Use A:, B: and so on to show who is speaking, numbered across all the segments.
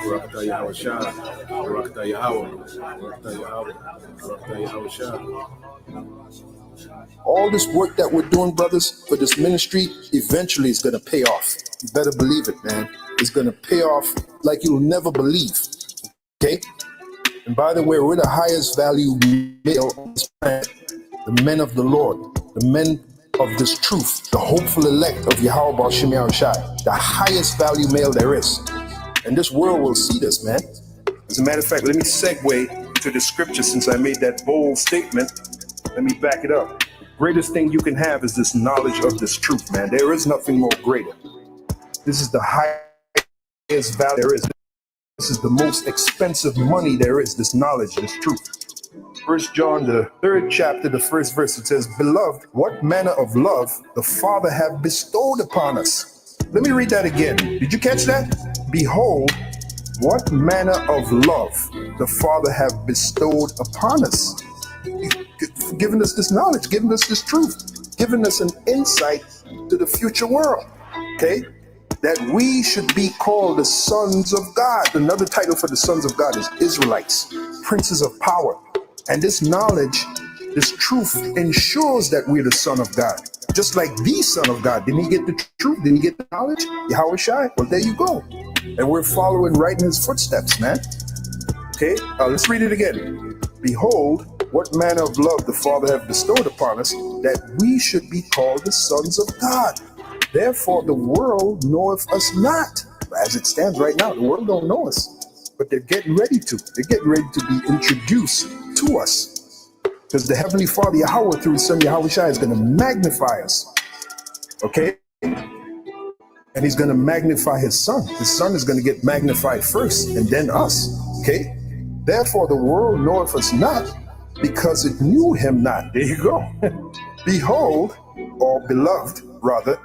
A: Barakatah Yahweh Shai, Barakatah Yahweh, Barakatah Yahweh, Barakatah Yahweh Shai.
B: All this work that we're doing, brothers, for this ministry, eventually is going to pay off. You better believe it, man. It's going to pay off like you'll never believe. Okay? And by the way, we're the highest value male on this planet, the men of the Lord, the men of this truth, the hopeful elect of Yahweh Baal Shem Shai, the highest value male there is. And this world will see this, man. As a matter of fact, let me segue to the scripture since I made that bold statement. Let me back it up. The greatest thing you can have is this knowledge of this truth, man. There is nothing more greater. This is the highest value there is. This is the most expensive money there is, this knowledge, this truth. 1 John, the 3rd chapter, the 1st verse, it says, "Beloved, what manner of love the Father hath bestowed upon us." Let me read that again. Did you catch that? Behold, what manner of love the Father hath bestowed upon us. Giving us this knowledge, giving us this truth, giving us an insight to the future world. Okay? That we should be called the sons of God. Another title for the sons of God is Israelites, princes of power. And this knowledge, this truth ensures that we're the son of God. Just like the son of God. Didn't he get the truth? Didn't he get the knowledge? Yahweh Shai? Well, there you go. And we're following right in his footsteps, man. Okay, let's read it again. Behold, what manner of love the Father hath bestowed upon us, that we should be called the sons of God. Therefore, the world knoweth us not. As it stands right now, the world don't know us, but they're getting ready to. They're getting ready to be introduced to us, because the Heavenly Father Yahweh through His Son Yahweh Shai is going to magnify us. Okay, and He's going to magnify His Son. His Son is going to get magnified first, and then us. Okay, therefore the world knoweth us not, because it knew Him not. There you go. Behold, or beloved, rather.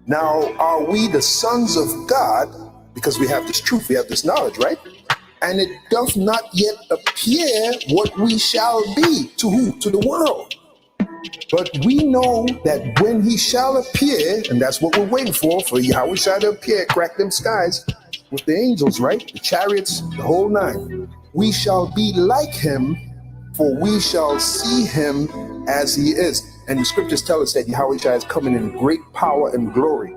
B: Now, are we the sons of God? Because we have this truth, we have this knowledge, right? And it doth not yet appear what we shall be. To who? To the world. But we know that when He shall appear, and that's what we're waiting for Yahweh Shai to appear, crack them skies with the angels, right? The chariots, the whole nine. We shall be like Him, for we shall see Him as He is. And the scriptures tell us that Yahweh Shai is coming in great power and glory.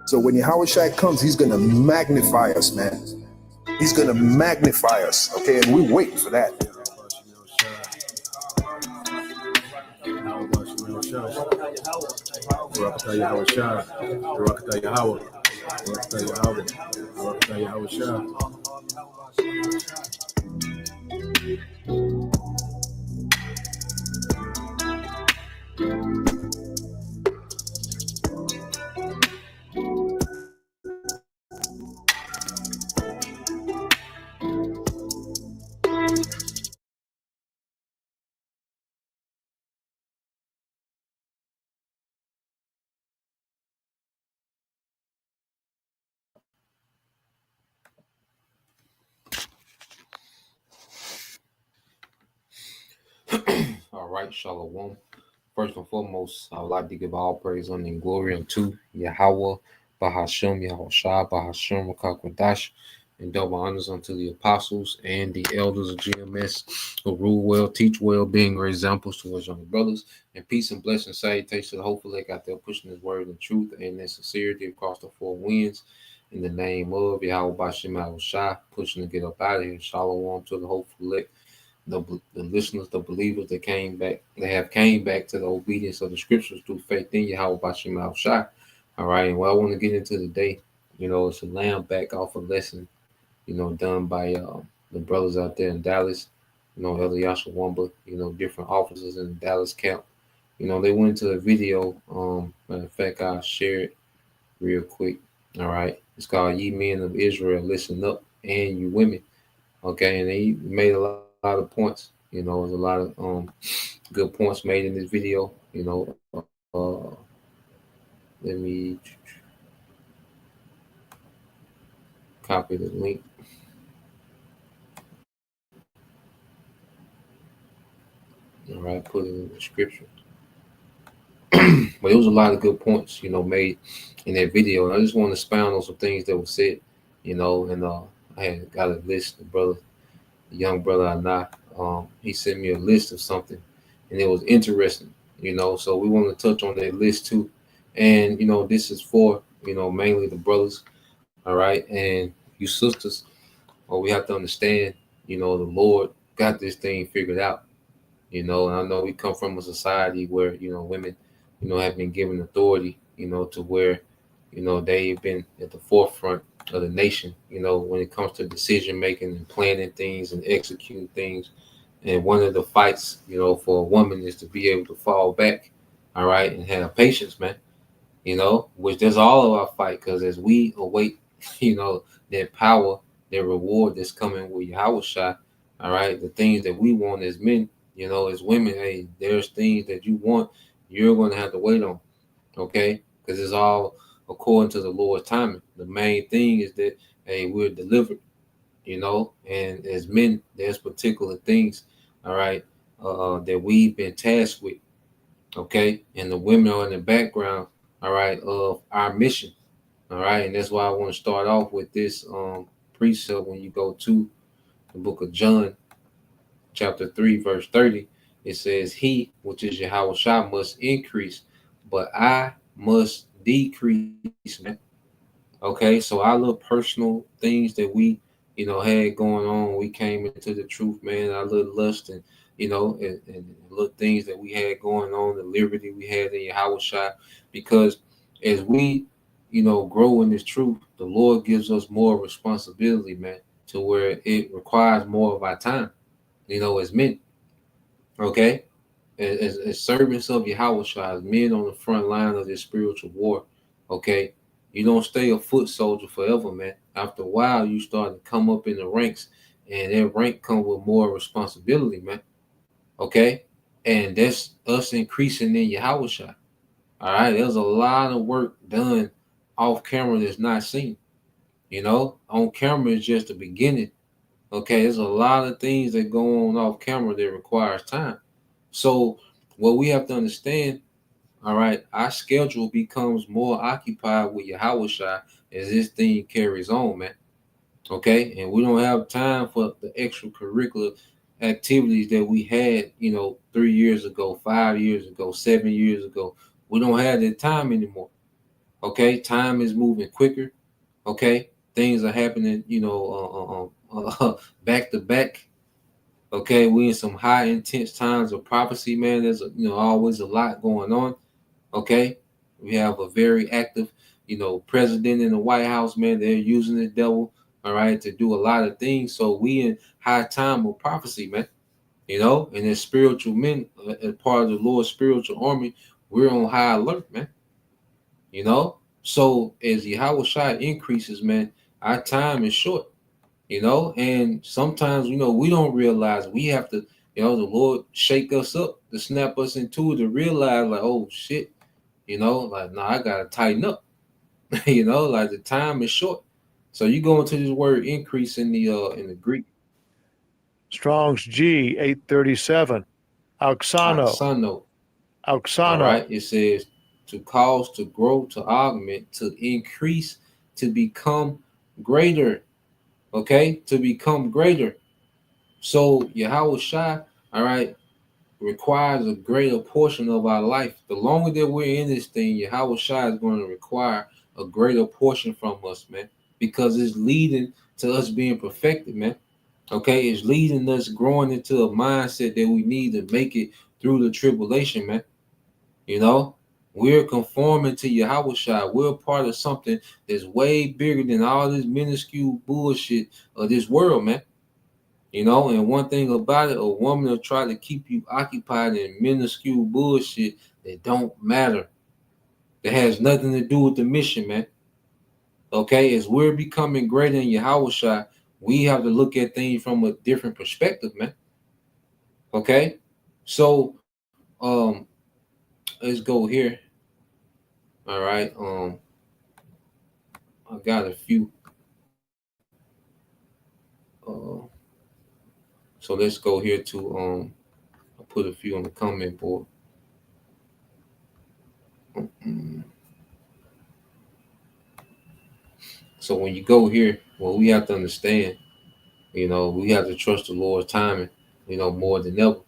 B: So when Yahweh Shai comes, He's going to magnify us, man. He's going to magnify us, okay? And we're waiting for that.
A: Barakatah Yahweh Shai, Barakatah Yahweh, Barakatah Yahweh, Barakatah Yahweh Shai.
C: All right, Shalom. First and foremost, I would like to give all praise, honor, and glory unto Yahweh, Bahashem, Yahushua, Bahashem, Rakakwadash, and double honors unto the apostles and the elders of GMS who rule well, teach well, being great examples to us younger brothers. And peace and blessing, salutations to the hopeful elect out there pushing His word and truth and in sincerity across the four winds. In the name of Yahweh, Bahashem, Yahushua, pushing to get up out of here. Shalom to the hopeful elect. The listeners, the believers that came back, came back to the obedience of the scriptures through faith in Yahweh Bashim Al Shai. All right, and what I want to get into today, it's a lamb back off a lesson, done by the brothers out there in Dallas, Elder Yasha Wamba, different officers in the Dallas camp. They went to a video. Matter of fact, I'll share it real quick. All right, it's called "Ye Men of Israel, Listen Up, and You Women." Okay, and they made a lot of points. There's a lot of good points made in this video. Let me copy the link. All right, put it in the description. But it was a lot of good points, made in that video. And I just want to expound on some things that were said, and I had got a list, the young brother Anna, he sent me a list of something, and it was interesting, so we want to touch on that list too. And, this is for, mainly the brothers, all right, and you sisters, we have to understand, the Lord got this thing figured out. And I know we come from a society where, women, have been given authority, to where, they've been at the forefront of the nation, when it comes to decision making and planning things and executing things. And one of the fights, for a woman is to be able to fall back, all right, and have patience, man, which that's all of our fight. Because as we await, that power, that reward that's coming with Yahweh Shai, all right, the things that we want as men, as women, hey, there's things that you want, you're going to have to wait on, okay? Because it's all according to the Lord's timing. The main thing is that, hey, we're delivered, and as men, there's particular things, all right, that we've been tasked with, okay? And the women are in the background, all right, of our mission, all right? And that's why I want to start off with this precept when you go to the book of John, chapter 3, verse 30, it says, He, which is Yahweh Shai, must increase, but I must decrease, man. Okay, so our little personal things that we, had going on, we came into the truth, man, our little lust and, and little things that we had going on, the liberty we had in Yahweh Shai, because as we, grow in this truth, the Lord gives us more responsibility, man, to where it requires more of our time, as men, okay? As servants of Yahweh Shai, as men on the front line of this spiritual war, okay? You don't stay a foot soldier forever, man. After a while, you start to come up in the ranks, and that rank comes with more responsibility, man, okay? And that's us increasing in Yahweh Shai, all right? There's a lot of work done off camera that's not seen, on camera is just the beginning. Okay, there's a lot of things that go on off camera that requires time. So what we have to understand, all right, our schedule becomes more occupied with Yahweh Shai as this thing carries on, man. Okay, and we don't have time for the extracurricular activities that we had, 3 years ago, 5 years ago, 7 years ago. We don't have that time anymore. Okay, time is moving quicker. Okay, things are happening, back to back. Okay, we in some high intense times of prophecy, man. There's always a lot going on. Okay, we have a very active, president in the White House, man. They're using the devil, all right, to do a lot of things. So we in high time of prophecy, man. And as spiritual men, as part of the Lord's spiritual army, we're on high alert, man. So as Yahweh Shai increases, man, our time is short. And sometimes, we don't realize we have to, the Lord shake us up to snap us into it to realize like, oh shit, like, no, I gotta tighten up, like the time is short. So you go into this word increase in the Greek.
D: Strong's G 837. Auxano.
C: All right. It says to cause, to grow, to augment, to increase, to become greater. Okay, to become greater. So Yahweh Shai, all right, requires a greater portion of our life. The longer that we're in this thing, Yahweh Shai is going to require a greater portion from us, man, because it's leading to us being perfected, man. Okay, it's leading us growing into a mindset that we need to make it through the tribulation, man. We're conforming to Yahweh Shai. We're part of something that's way bigger than all this minuscule bullshit of this world, man. And one thing about it, a woman will try to keep you occupied in minuscule bullshit that don't matter. That has nothing to do with the mission, man. Okay, as we're becoming greater in Yahweh Shai, we have to look at things from a different perspective, man. Okay, so let's go here. All right, I got a few. So let's go here to I put a few on the comment board. So when you go here, well, we have to understand, we have to trust the Lord's timing, more than ever,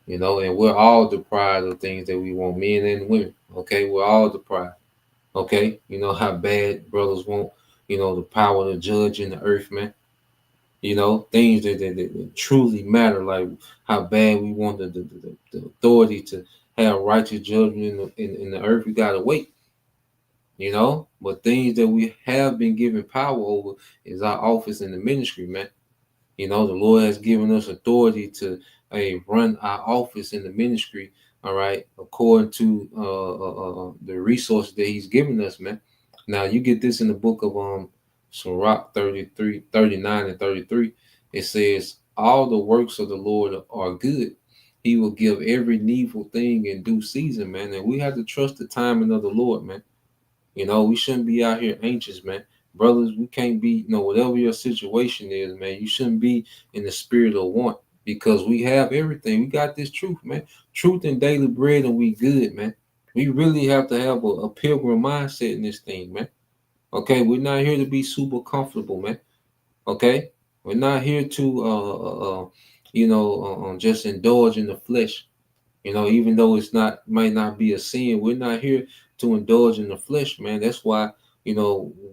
C: and we're all deprived of things that we want, men and women. Okay, we're all deprived. Okay, you know how bad brothers want, the power to judge in the earth, man. Things that truly matter, like how bad we want the authority to have righteous judgment in the earth. We gotta wait, but things that we have been given power over is our office in the ministry, man. The Lord has given us authority to run our office in the ministry, all right, according to the resources that He's given us, man. Now, you get this in the book of Sirach 33, 39, and 33. It says, all the works of the Lord are good. He will give every needful thing in due season, man. And we have to trust the timing of the Lord, man. We shouldn't be out here anxious, man. Brothers, we can't be, whatever your situation is, man, you shouldn't be in the spirit of want, because we have everything. We got this truth, man. Truth and daily bread, and we good, man. We really have to have a pilgrim mindset in this thing, man. Okay, we're not here to be super comfortable, man. Okay, we're not here to, just indulge in the flesh. Even though might not be a sin, we're not here to indulge in the flesh, man. That's why,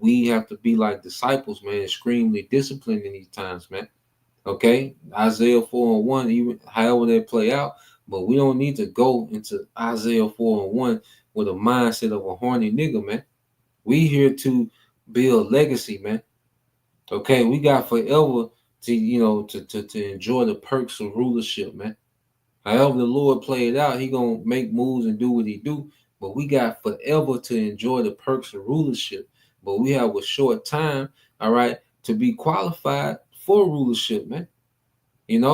C: we have to be like disciples, man, extremely disciplined in these times, man. Okay, Isaiah 4:1, even however they play out, but we don't need to go into Isaiah 4:1 with a mindset of a horny nigga, man. We here to build legacy, man. Okay, we got forever to to enjoy the perks of rulership, man. However the Lord play it out, He gonna make moves and do what He do. But we got forever to enjoy the perks of rulership. But we have a short time, all right, to be qualified for rulership, man. And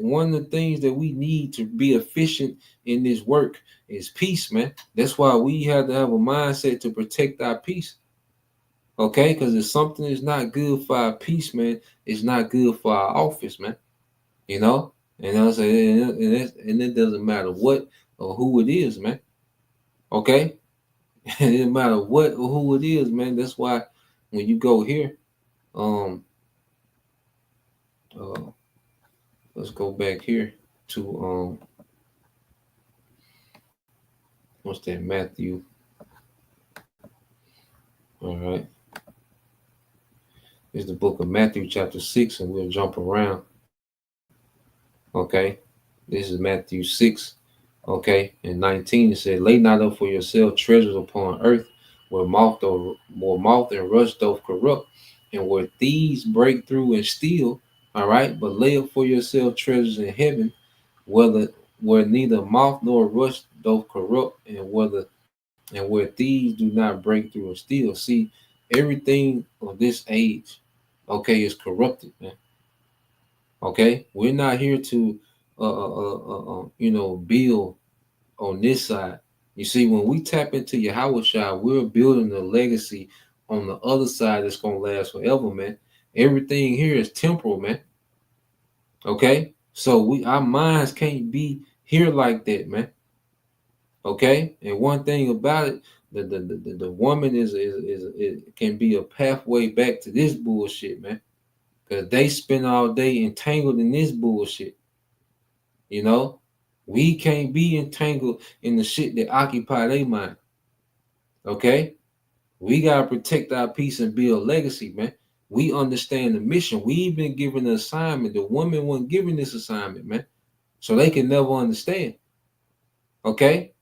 C: one of the things that we need to be efficient in this work is peace, man. That's why we have to have a mindset to protect our peace. Okay, because if something is not good for our peace, man, it's not good for our office, man. And I say, and it doesn't matter what or who it is, man. Okay, it doesn't matter what or who it is, man. That's why when you go here, let's go back here to what's that, Matthew? All right, it's the book of Matthew, chapter 6, and we'll jump around. Okay, this is Matthew 6. Okay, and 19 it said, lay not up for yourself treasures upon earth, where moth and rust doth corrupt, and where thieves break through and steal. All right, but lay up for yourself treasures in heaven, where neither moth nor rust doth corrupt, and where thieves do not break through and steal. See, everything of this age, okay, is corrupted, man. Okay, we're not here to build on this side. You see, when we tap into Yahawashi, we're building a legacy on the other side that's gonna last forever, man. Everything here is temporal, man. Okay, so our minds can't be here like that, man. Okay, and one thing about it, the woman is can be a pathway back to this bullshit, man. Because they spend all day entangled in this bullshit. We can't be entangled in the shit that occupy their mind. Okay? We got to protect our peace and build legacy, man. We understand the mission. We've been given the assignment. The woman wasn't given this assignment, man. So they can never understand. Okay?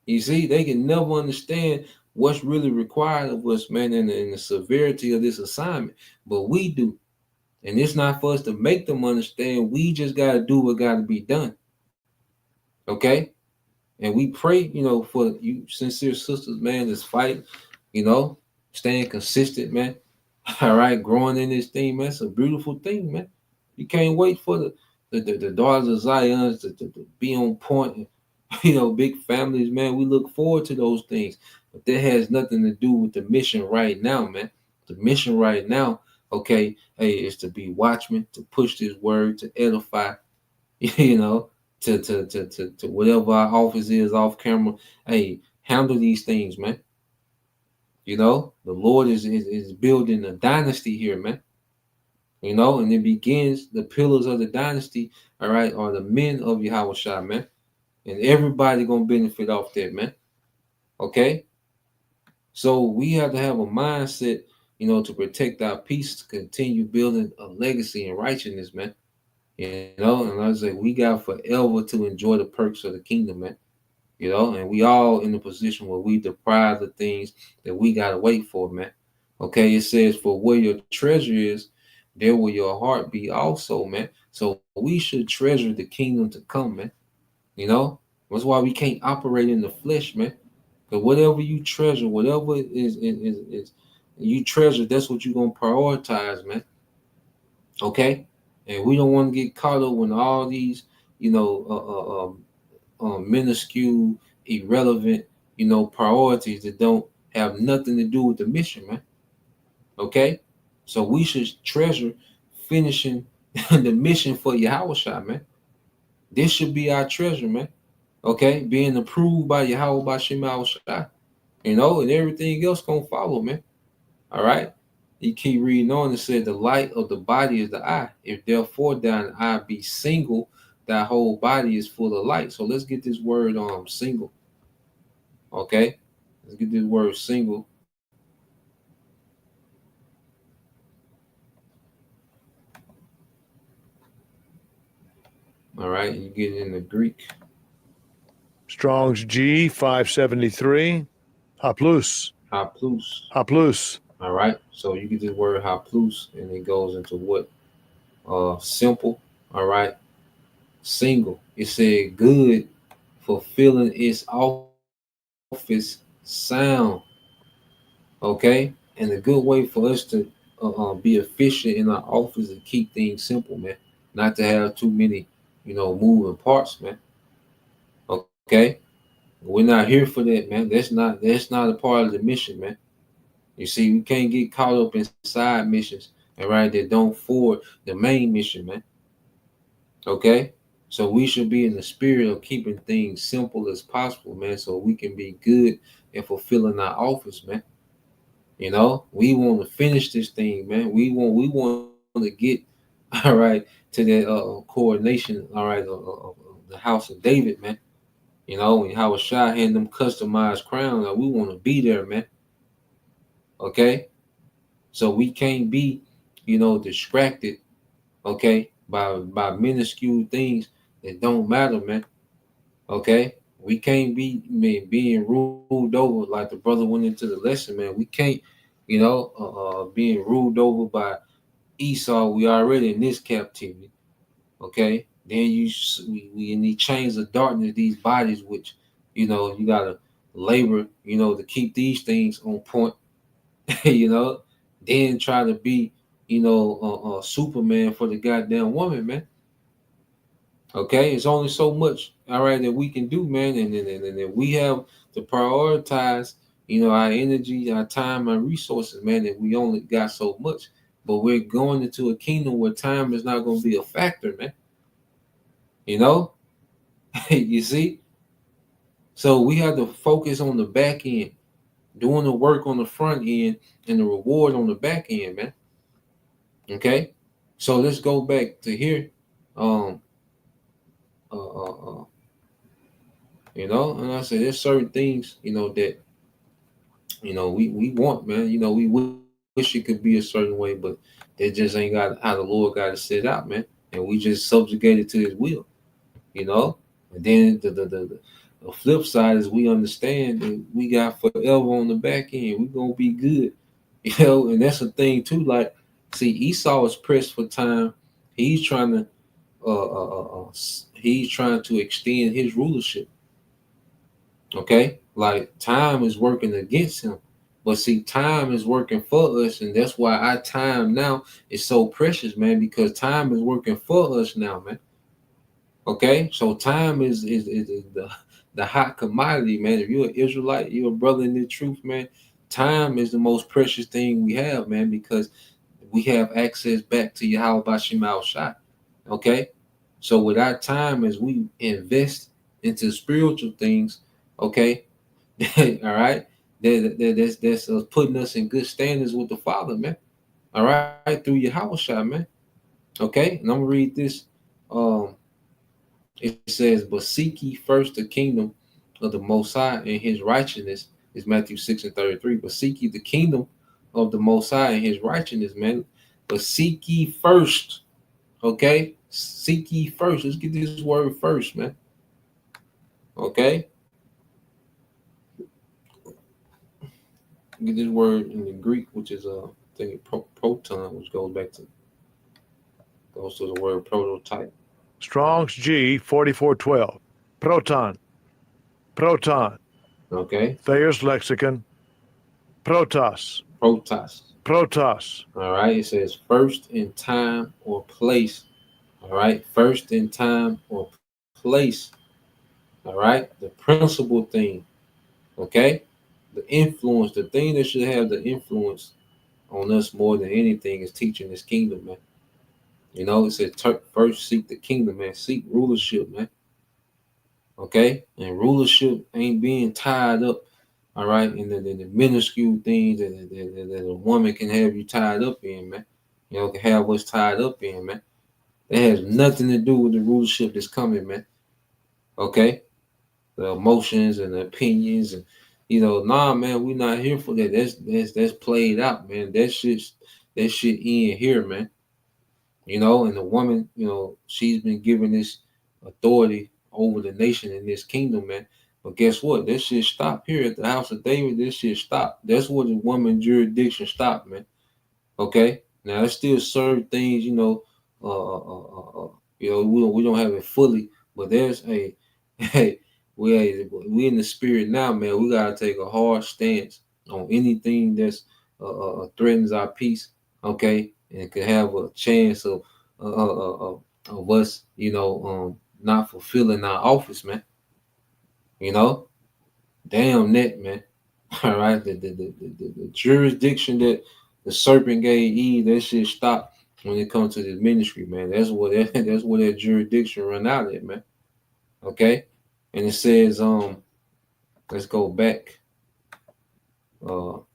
C: You see, they can never understand what's really required of us, man, and the severity of this assignment. But we do. And it's not for us to make them understand. We just got to do what got to be done. Okay? And we pray, for you sincere sisters, man, that's fighting, staying consistent, man. All right, growing in this thing, man. It's a beautiful thing, man. You can't wait for the daughters of Zion to be on point. Big families, man. We look forward to those things. But that has nothing to do with the mission right now, man. The mission right now, okay, hey, is to be watchmen, to push this word, to edify, to whatever our office is off camera. Hey, handle these things, man. You know, the Lord is building a dynasty here, man. You know, and it begins the pillars of the dynasty, all right, are the men of Yahushua, man. And everybody gonna benefit off that, man. Okay? So we have to have a mindset, you know, to protect our peace, to continue building a legacy in righteousness, man. You know, and I say we got forever to enjoy the perks of the kingdom, man. You know, and we all in a position where we deprive the things that we gotta wait for, man. Okay, it says, for where your treasure is, there will your heart be also, man. So we should treasure the kingdom to come, man. You know, that's why we can't operate in the flesh, man. Because whatever you treasure, whatever is you treasure, that's what you're gonna prioritize, man. Okay, and we don't want to get caught up in all these, you know, minuscule, irrelevant, you know, priorities that don't have nothing to do with the mission, man. Okay, so we should treasure finishing the mission for Yahushua, man. This should be our treasure, man. Okay, being approved by Yahweh by Shema Shai, you know, and everything else gonna follow, man. All right. You keep reading on and said, the light of the body is the eye. If therefore thine eye be single, thy whole body is full of light. So let's get this word single. Okay, let's get this word single. All right, you get it in the Greek.
D: Strong's G 573. Haplus.
C: Haplus.
D: Haplus.
C: All right, so you get this word haplus, and it goes into what? Simple. All right, single. It said good, fulfilling its office sound. Okay, and a good way for us to be efficient in our office and keep things simple, man. Not to have too many, you know, moving parts, man. Okay, we're not here for that, man. That's not a part of the mission, man. You see, we can't get caught up in side missions, all right, that don't forward the main mission, man. Okay, so we should be in the spirit of keeping things simple as possible, man, so we can be good and fulfilling our office, man. You know, we want to finish this thing, man. We want to get all right to that coordination, all right, the house of David, man. You know, when Howard Shah had them customized crowns, like, we want to be there, man. Okay, so we can't be, you know, distracted, okay, by minuscule things that don't matter, man. Okay, we can't be, man, being ruled over like the brother went into the lesson, man. We can't, you know, being ruled over by Esau. We already in this captivity. Okay, then we in these chains of darkness, these bodies, which, you know, you gotta labor, you know, to keep these things on point. You know, then try to be, you know, Superman for the goddamn woman, man. Okay, it's only so much, all right, that we can do, man, and we have to prioritize, you know, our energy, our time, our resources, man. That we only got so much, but we're going into a kingdom where time is not going to be a factor, man. You know, you see, so we have to focus on the back end, doing the work on the front end, and the reward on the back end, man. Okay, so let's go back to here. You know, and I say there's certain things, you know, that, you know, we want, man. You know, we wish it could be a certain way, but they just ain't got how the Lord got it set out, man. And we just subjugated to His will, you know. And then the flip side is we understand that we got forever on the back end. We're gonna be good, you know. And that's the thing too. Like, see, Esau is pressed for time. He's trying to he's trying to extend his rulership. Okay, like time is working against him, but see, time is working for us, and that's why our time now is so precious, man. Because time is working for us now, man. Okay, so time is the hot commodity, man. If you're an Israelite, you're a brother in the truth, man. Time is the most precious thing we have, man, because we have access back to Yahweh Bashim Al Shai. Okay, so with our time, as we invest into spiritual things, okay, all right, that's putting us in good standards with the Father, man. All right, through Yahushua, man. Okay, and I'm gonna read this. It says, "But seek ye first the kingdom of the Most High and His righteousness." Is Matthew 6:33. But seek ye the kingdom of the Most High and His righteousness, man. But seek ye first. Okay, seek ye first. Let's get this word first, man. Okay, get this word in the Greek, which is I think proton, which goes to the word prototype.
D: Strong's G 4412. Proton. Proton.
C: Okay.
D: Thayer's lexicon. Protos.
C: Protos.
D: Protos.
C: All right. It says first in time or place. All right. First in time or place. All right. The principal thing. Okay. The influence, the thing that should have the influence on us more than anything is teaching this kingdom, man. You know, it said first seek the kingdom, man. Seek rulership, man. Okay. And rulership ain't being tied up, all right, in the minuscule things that a woman can have you tied up in, man. You know, can have us tied up in, man. That has nothing to do with the rulership that's coming, man. Okay. The emotions and the opinions and nah, man, we not here for that. That's played out, man. That shit in here, man. You know, and the woman, she's been given this authority over the nation in this kingdom, man. But guess what? This shit stopped here at the house of David. This shit stopped. That's where the woman jurisdiction stopped, man. Okay. Now it still serve things, we don't have it fully, but there's a hey, we in the spirit now, man. We gotta take a hard stance on anything that's threatens our peace, okay, and could have a chance of us, not fulfilling our office, man. You know, damn that, man. All right, the jurisdiction that the serpent gave Eve, that shit stopped when it comes to this ministry, man. That's where that jurisdiction run out at, man. Okay, and it says, let's go back. What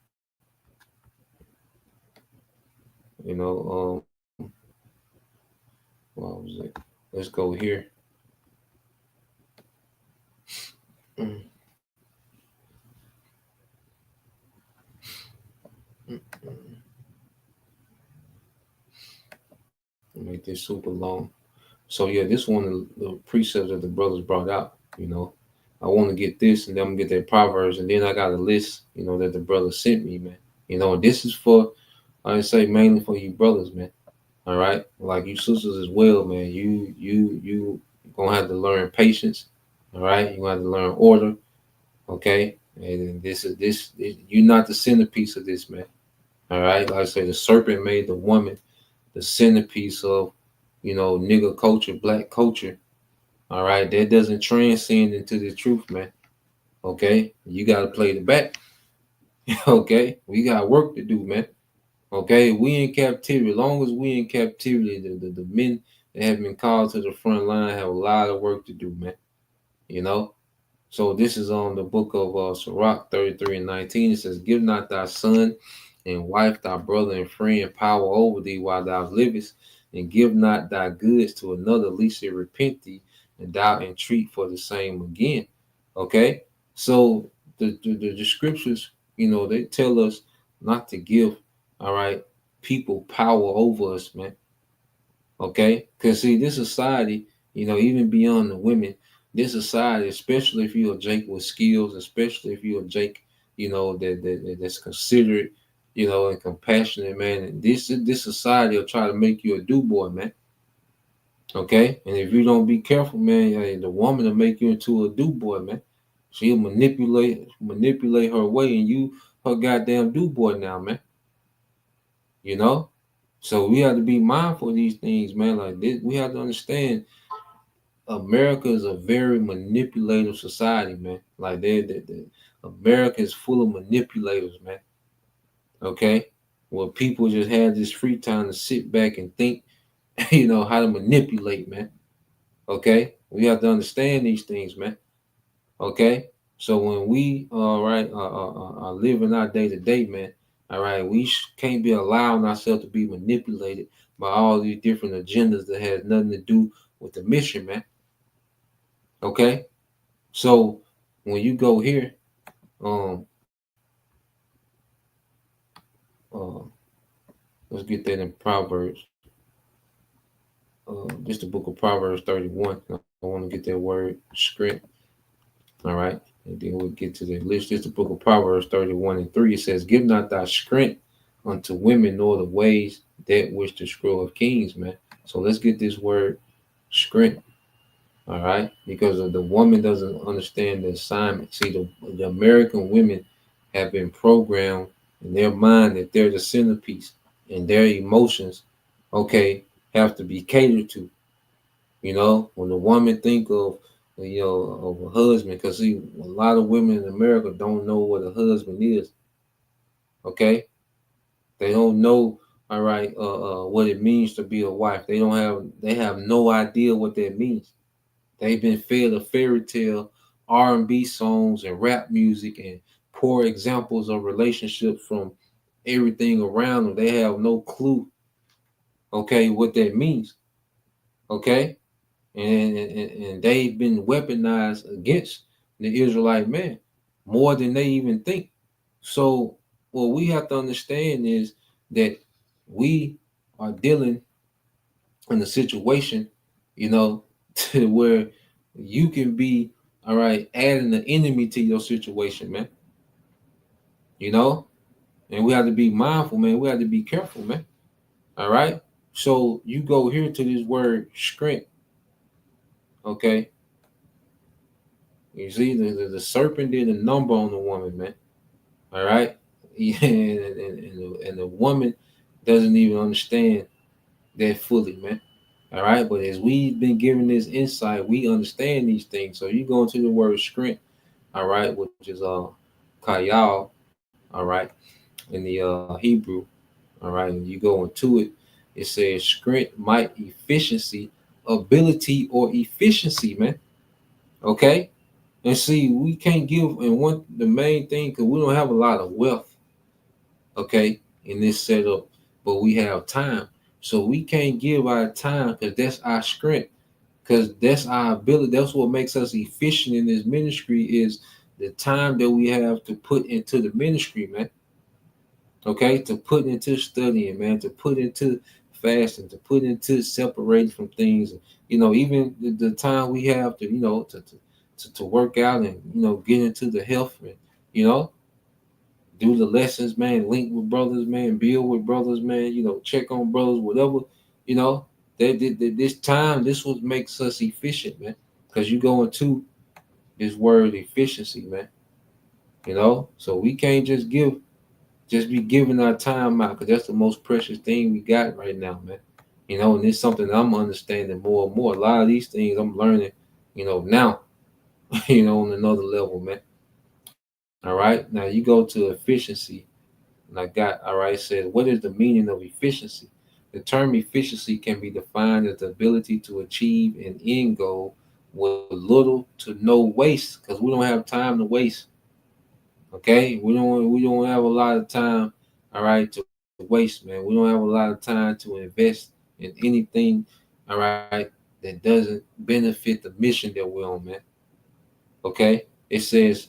C: was it? Let's go here. Make this super long. So yeah, this one of the precepts that the brothers brought out. I want to get this, and then I'm gonna get that Proverbs, and then I got a list, that the brother sent me, man. And this is for, I say mainly for you brothers, man. All right, like you sisters as well, man. You gonna have to learn patience. All right, you gonna have to learn order. Okay, and you're not the centerpiece of this, man. All right, like I say, the serpent made the woman the centerpiece of, nigga culture, black culture. All right, that doesn't transcend into the truth, man. Okay, you got to play the back. Okay, we got work to do, man. Okay, we in captivity. As long as we in captivity, the men that have been called to the front line have a lot of work to do, man. So this is on the book of Sirach 33:19. It says, "Give not thy son and wife, thy brother and friend, power over thee while thou livest, and give not thy goods to another, lest it repent thee, and thou entreat for the same again." Okay, so the scriptures, they tell us not to give, all right, people power over us, man. Okay, because see, this society, even beyond the women, this society, especially if you're a Jake with skills, especially if you're a Jake, that's considerate, and compassionate, man. And this society will try to make you a do boy, man. Okay, and if you don't be careful, man, the woman will make you into a do boy, man. She'll manipulate her way, and you her goddamn do boy now, man. So we have to be mindful of these things, man. Like this, we have to understand America is a very manipulative society, man. Like America is full of manipulators, man. Okay, where people just have this free time to sit back and think, how to manipulate, man. Okay, we have to understand these things, man. Okay, So when we are living our day to day, man, all right, we can't be allowing ourselves to be manipulated by all these different agendas that has nothing to do with the mission, man. Okay, so when you go here, um, uh, let's get that in Proverbs. Just the book of Proverbs 31. I want to get that word strength. All right, and then we'll get to the list. Just the book of Proverbs 31:3. It says, "Give not thy strength unto women, nor the ways that which the scroll of kings," man. So let's get this word strength. All right, because the woman doesn't understand the assignment. See, the American women have been programmed in their mind that they're the centerpiece, and their emotions, okay, have to be catered to. When the woman think of of a husband, because see, a lot of women in America don't know what a husband is. Okay, they don't know. All right, what it means to be a wife. They have no idea what that means. They've been fed a fairy tale, R&B songs and rap music and poor examples of relationships from everything around them. They have no clue, okay, what that means. Okay, and they've been weaponized against the Israelite man more than they even think. So what we have to understand is that we are dealing in a situation, to where you can be all right adding the enemy to your situation, man. You know, and we have to be mindful, man. We have to be careful, man. All right. So you go here to this word strength, okay? You see, the serpent did a number on the woman, man. All right, and the woman doesn't even understand that fully, man. All right, but as we've been given this insight, we understand these things. So you go into the word strength, all right, which is kayal, all right, in the Hebrew, all right, and you go into it, it says strength, might, efficiency, ability, or efficiency, man. Okay, and see, we can't give, and the main thing, because we don't have a lot of wealth, okay, in this setup, but we have time. So we can't give our time because that's our strength, because that's our ability. That's what makes us efficient in this ministry is the time that we have to put into the ministry, man. Okay, to put into studying, man, to put into fasting, to put into separating from things. Even the time we have to, to work out and get into the health and you know do the lessons, man, link with brothers, man, build with brothers, man, check on brothers, whatever, you know, this time, this what makes us efficient, man. Because you go into this word efficiency, man. So we can't just be giving our time out because that's the most precious thing we got right now, man. And it's something that I'm understanding more and more. A lot of these things I'm learning, now, on another level, man. All right. Now you go to efficiency. And I got, all right, says, what is the meaning of efficiency? The term efficiency can be defined as the ability to achieve an end goal with little to no waste, because we don't have time to waste. Okay, we don't have a lot of time, all right, to waste, man. We don't have a lot of time to invest in anything, all right, that doesn't benefit the mission that we're on, man. Okay, it says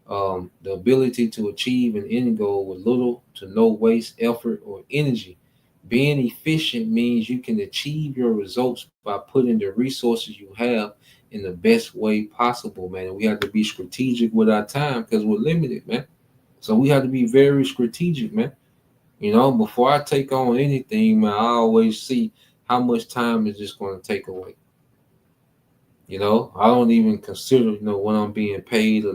C: the ability to achieve an end goal with little to no waste, effort, or energy. Being efficient means you can achieve your results by putting the resources you have in the best way possible, man. And we have to be strategic with our time because we're limited, man. So we have to be very strategic, man. Before I take on anything, man, I always see how much time is this going to take away. I don't even consider, when I'm being paid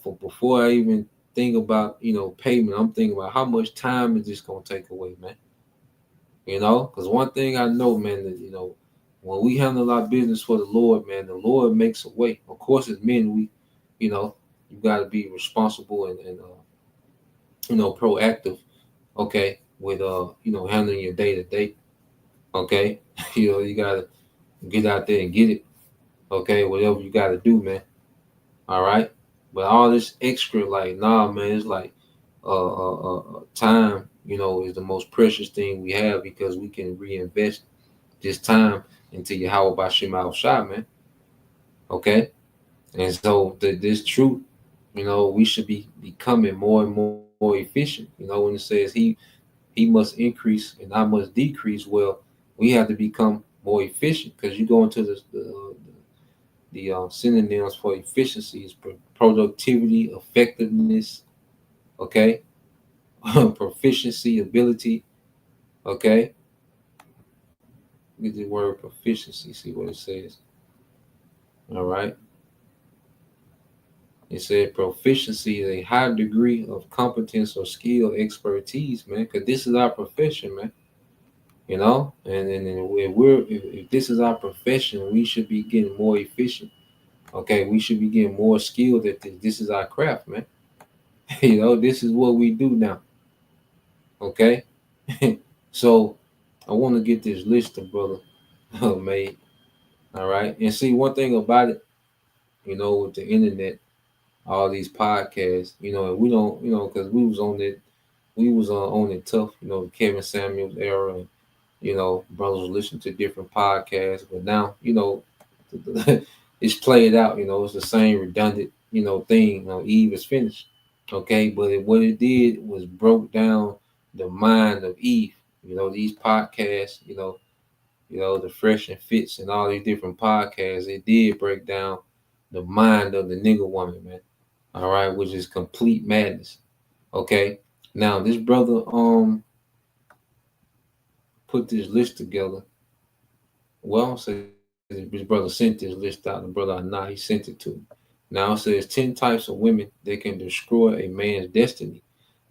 C: for before I even think about, payment. I'm thinking about how much time is this going to take away, man. Because one thing I know, man, that, when we handle our business for the Lord, man, the Lord makes a way. Of course, as men, you got to be responsible and proactive, okay, with, handling your day to day, okay. You got to get out there and get it, okay, whatever you got to do, man. All right. But all this extra, like, nah, man, it's like time, is the most precious thing we have because we can reinvest this time into Yahweh Bashim Al Shah, man. Okay. And so this truth, we should be becoming more and more efficient. When it says he must increase and I must decrease, well, we have to become more efficient because you go into the synonyms for efficiency is productivity, effectiveness, okay, proficiency, ability, okay. Get the word proficiency, see what it says. All right. It said proficiency is a high degree of competence or skill, expertise, man. Because this is our profession, man. And if this is our profession, we should be getting more efficient. Okay, we should be getting more skilled at this. This is our craft, man. This is what we do now. Okay, so I want to get this list of brother made. All right, and see one thing about it, with the internet, all these podcasts, and we don't, because we was on it tough, Kevin Samuels era, and brothers listen to different podcasts, but now, it's played out, it's the same redundant, thing. Eve is finished, okay, but what it did was broke down the mind of Eve. These podcasts, the Fresh and Fits and all these different podcasts, it did break down the mind of the nigga woman, man. All right, which is complete madness. Okay, now this brother put this list together. Well, so his brother sent this list out. The brother he sent it to him. Now it says 10 types of women that can destroy a man's destiny.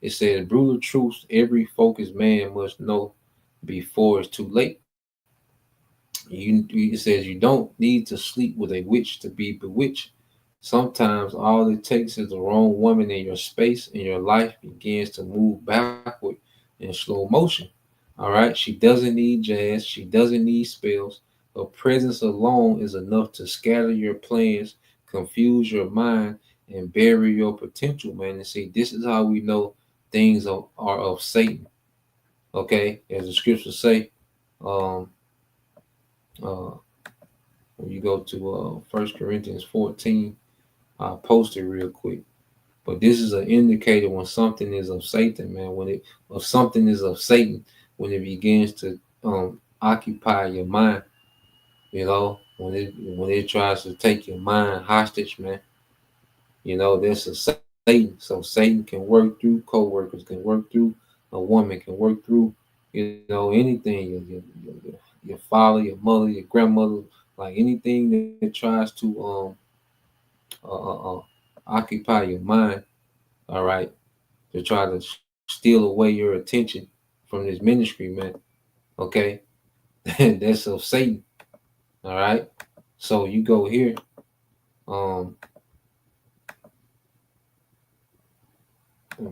C: It says brutal truths every focused man must know before it's too late. It says you don't need to sleep with a witch to be bewitched. Sometimes all it takes is the wrong woman in your space and your life begins to move backward in slow motion. All right. She doesn't need jazz. She doesn't need spells. Her presence alone is enough to scatter your plans, confuse your mind, and bury your potential, man. And see, this is how we know things are of Satan. Okay. As the scriptures say, when you go to 1 Corinthians 14, I'll post it real quick. But this is an indicator when something is of Satan, man. When something is of Satan, when it begins to occupy your mind, when it tries to take your mind hostage, man. There's a Satan. So Satan can work through co-workers, can work through a woman, can work through, anything. Your father, your mother, your grandmother, like anything that tries to occupy your mind, all right, to try to steal away your attention from this ministry, man. Okay, that's of Satan. All right, so you go here, and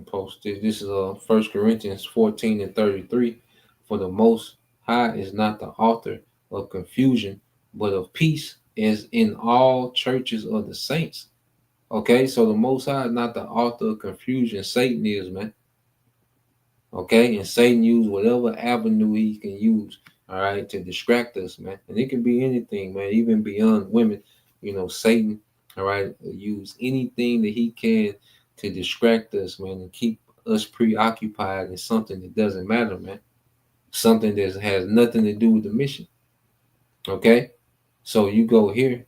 C: post this. This is 1 Corinthians 14 and 33. For the Most High is not the author of confusion, but of peace, as in all churches of the saints. Okay, so the Most High is not the author of confusion. Satan is, man. Okay, and Satan used whatever avenue he can use, all right, to distract us, man. And it can be anything, man, even beyond women. Satan, all right, use anything that he can to distract us, man, and keep us preoccupied in something that doesn't matter, man. Something that has nothing to do with the mission. Okay, so you go here,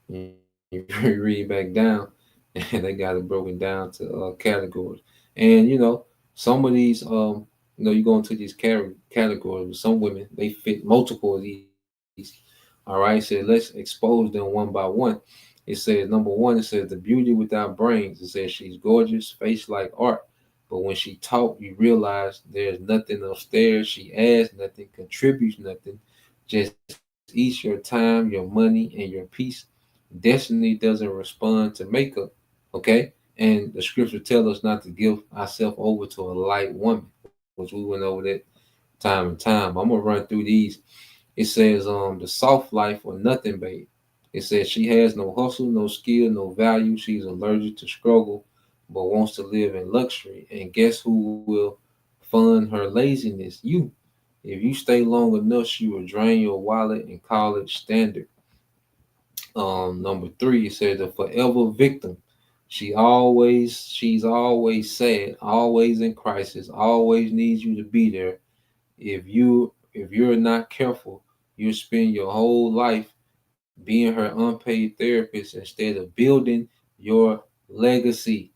C: and you read back down, and they got it broken down to categories. And some of these, you go into these categories. Some women, they fit multiple of these. All right, so let's expose them one by one. It says, number one, it says the beauty without brains. It says she's gorgeous, face like art. But when she talk, you realize there's nothing upstairs. She adds nothing, contributes nothing, just eats your time, your money, and your peace. Destiny doesn't respond to makeup. Okay. And the scripture tells us not to give ourselves over to a light woman, which we went over that time and time. I'm gonna run through these. It says, the soft life or nothing, babe. It says she has no hustle, no skill, no value. She's allergic to struggle, but wants to live in luxury. And guess who will fund her laziness? You. If you stay long enough, she will drain your wallet and call it standard. Number 3, it says the forever victim. She's always sad, always in crisis, always needs you to be there. If you're not careful, you spend your whole life being her unpaid therapist instead of building your legacy.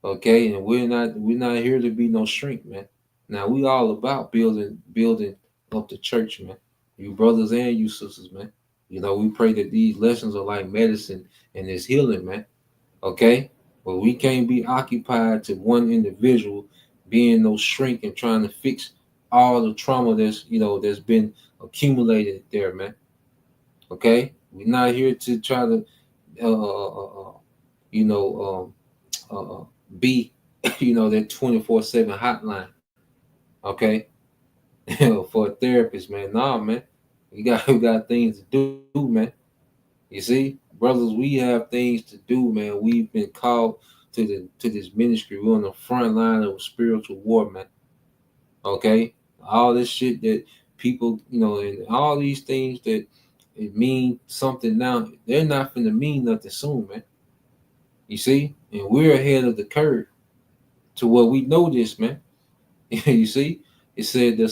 C: Okay, and we're not here to be no shrink, man. Now we all about building up the church, man. You brothers and you sisters, man. We pray that these lessons are like medicine and it's healing, man. Okay, but we can't be occupied to one individual being no shrink and trying to fix all the trauma that's been accumulated there, man. Okay, we're not here to try to you know be that 24/7 hotline. Okay, for a therapist, man. Nah, man, we got things to do, man. You see, brothers, we have things to do, man. We've been called to this ministry. We're on the front line of spiritual war, man. Okay, all this shit that people, and all these things that it mean something now, they're not gonna mean nothing soon, man. You see, and we're ahead of the curve to what we know this, man. You see, it said the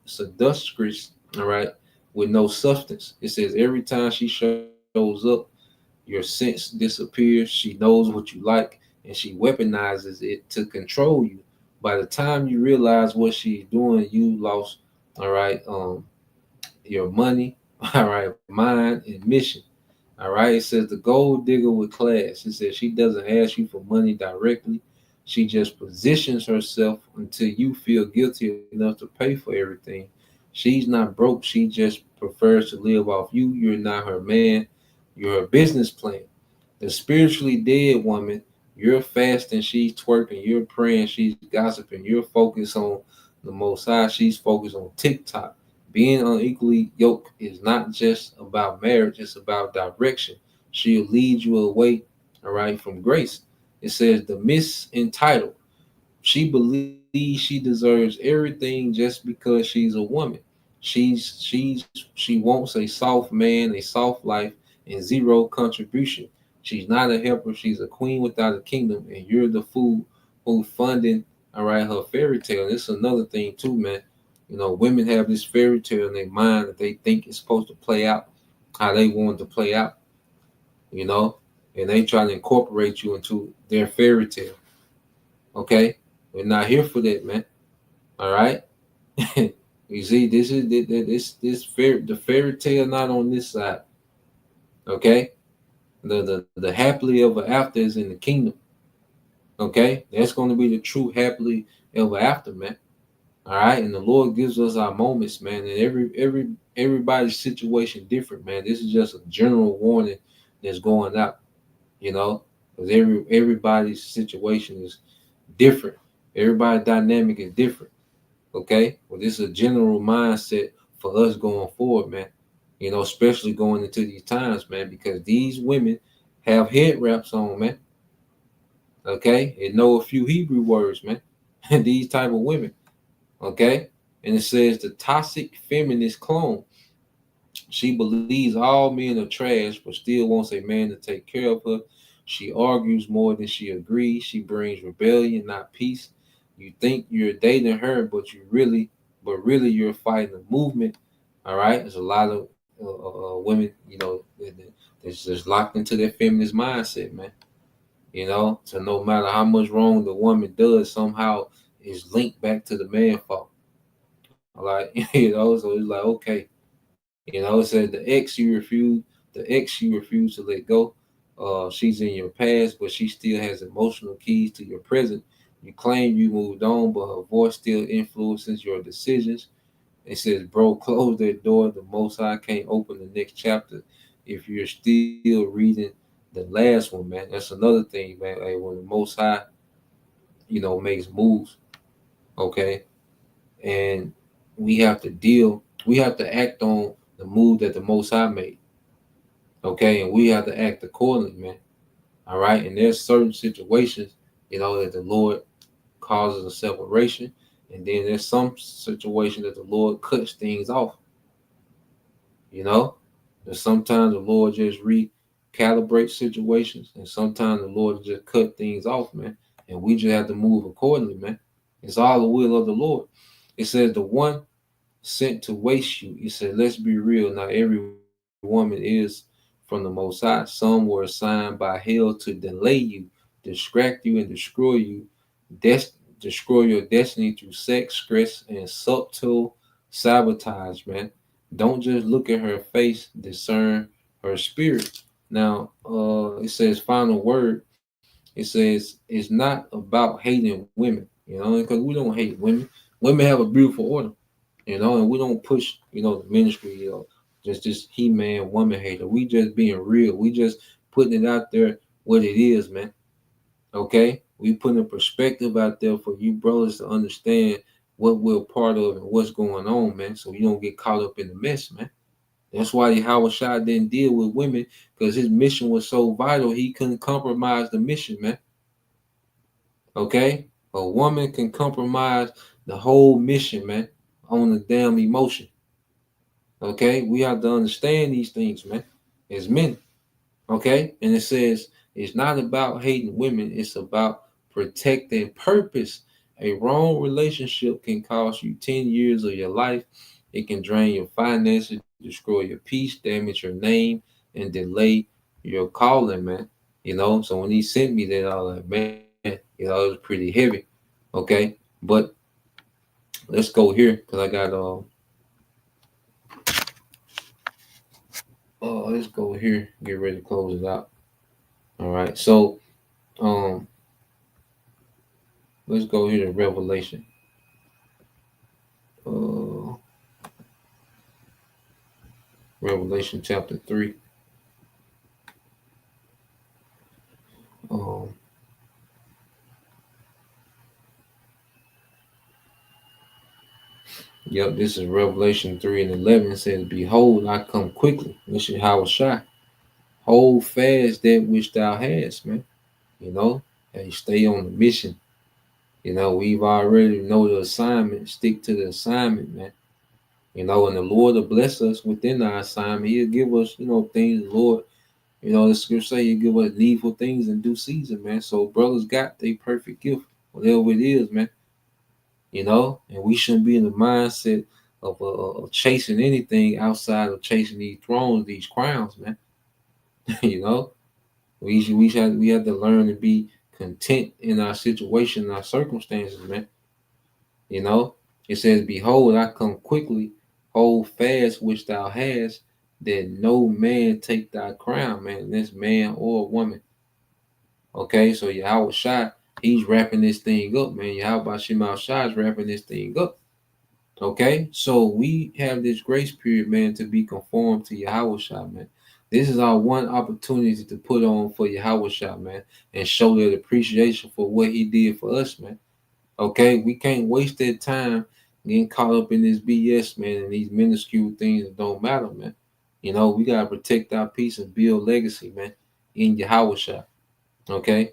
C: seductress, all right, with no substance. It says every time she shows up, your sense disappears. She knows what you like, and she weaponizes it to control you. By the time you realize what she's doing, you lost, all right, your money, all right, mind and mission. All right. It says the gold digger with class. It says she doesn't ask you for money directly. She just positions herself until you feel guilty enough to pay for everything. She's not broke. She just prefers to live off you. You're not her man. You're her business plan. The spiritually dead woman, you're fasting, she's twerking, you're praying, she's gossiping, you're focused on the Most High, she's focused on TikTok. Being unequally yoked is not just about marriage, it's about direction. She'll lead you away, all right, from grace. It says the misentitled. She believes she deserves everything just because she's a woman. She wants a soft man, a soft life, and zero contribution. She's not a helper. She's a queen without a kingdom, and you're the fool who funding, all right, her fairy tale. And this is another thing too, man. Women have this fairy tale in their mind that they think is supposed to play out how they want it to play out, and they try to incorporate you into their fairy tale. Okay, we're not here for that, man. All right. You see, this is the fairy tale not on this side. Okay, the happily ever after is in the kingdom. Okay, that's going to be the true happily ever after, man. All right, and the Lord gives us our moments, man. And everybody's situation different, man. This is just a general warning that's going out, because everybody's situation is different. Everybody's dynamic is different. Okay, well, this is a general mindset for us going forward, man. Especially going into these times, man, because these women have head wraps on, man. Okay, and know a few Hebrew words, man. These type of women. Okay, and it says the toxic feminist clone. She believes all men are trash, but still wants a man to take care of her. She argues more than she agrees. She brings rebellion, not peace. You think you're dating her, but really you're fighting a movement. All right, there's a lot of women, that's just locked into their feminist mindset, man. So no matter how much wrong the woman does, somehow is linked back to the man fault. All right, so it's like, okay, it said the ex you refuse to let go. She's in your past, but she still has emotional keys to your present. You claim you moved on, but her voice still influences your decisions. It says, bro, close that door. The Most High can't open the next chapter if you're still reading the last one, man. That's another thing, man. Like when the Most High, makes moves, okay? And we have to act on the move that the Most High made. Okay, and we have to act accordingly, man. All right, and there's certain situations, that the Lord causes a separation, and then there's some situation that the Lord cuts things off. You know, and sometimes the Lord just recalibrates situations, and sometimes the Lord just cut things off, man. And we just have to move accordingly, man. It's all the will of the Lord. It says the one sent to waste you. It said, let's be real. Not every woman is from the Most High. Some were assigned by hell to delay you, distract you, and destroy you, destroy your destiny through sex, stress, and subtle sabotage, man. Don't just look at her face, discern her spirit. Now, it says, final word. It says, it's not about hating women, because we don't hate women. Women have a beautiful order, and we don't push, the ministry, just this he-man woman hater. We just being real. We just putting it out there what it is, man. Okay? We putting a perspective out there for you brothers to understand what we're part of and what's going on, man, so you don't get caught up in the mess, man. That's why Howard Shah didn't deal with women, because his mission was so vital, he couldn't compromise the mission, man. Okay? A woman can compromise the whole mission, man, on a damn emotion. Okay? We have to understand these things, man, as men. Okay? And it says it's not about hating women, it's about protecting purpose. A wrong relationship can cost you 10 years of your life. It can drain your finances, destroy your peace, damage your name, and delay your calling, man. So when he sent me that, I was like, man, it was pretty heavy. Okay? But let's go here, because I got let's go here, get ready to close it out. All right, so let's go here to Revelation. Revelation chapter 3. Yep, this is Revelation 3 and 11. It says, behold, I come quickly. This is Howard Shah. Hold fast that which thou hast, man. And stay on the mission. We've already know the assignment. Stick to the assignment, man. And the Lord will bless us within our assignment. He'll give us, things, the Lord, the scripture say he'll give us needful things in due season, man. So brothers got their perfect gift, whatever it is, man. And we shouldn't be in the mindset of chasing anything outside of chasing these thrones, these crowns, man. We have to learn to be content in our situation, our circumstances, man. It says, behold, I come quickly, hold fast which thou hast, that no man take thy crown, man, this man or woman. Okay, so Yahweh Shai, he's wrapping this thing up, man. Yahweh Shema Shai is wrapping this thing up. Okay, so we have this grace period, man, to be conformed to Yahweh Shai, man. This is our one opportunity to put on for Yahweh Shai, man, and show that appreciation for what he did for us, man. Okay, we can't waste that time getting caught up in this BS, man, and these minuscule things that don't matter, man. We gotta protect our peace and build legacy, man, in Yahweh Shai. Okay,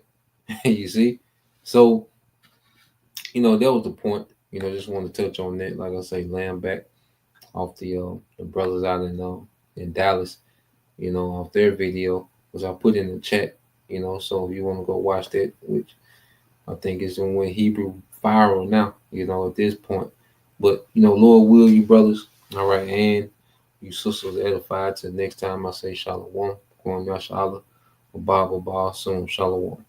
C: you see? So, that was the point. Just want to touch on that. Like I say, laying back off the brothers out in Dallas, off their video, which I put in the chat. So if you want to go watch that, which I think is in when Hebrew viral now, at this point. But Lord will you brothers, all right, and you sisters edified. Till next time I say shalom, Kwam Yashala, Baba Ba, soon shalom.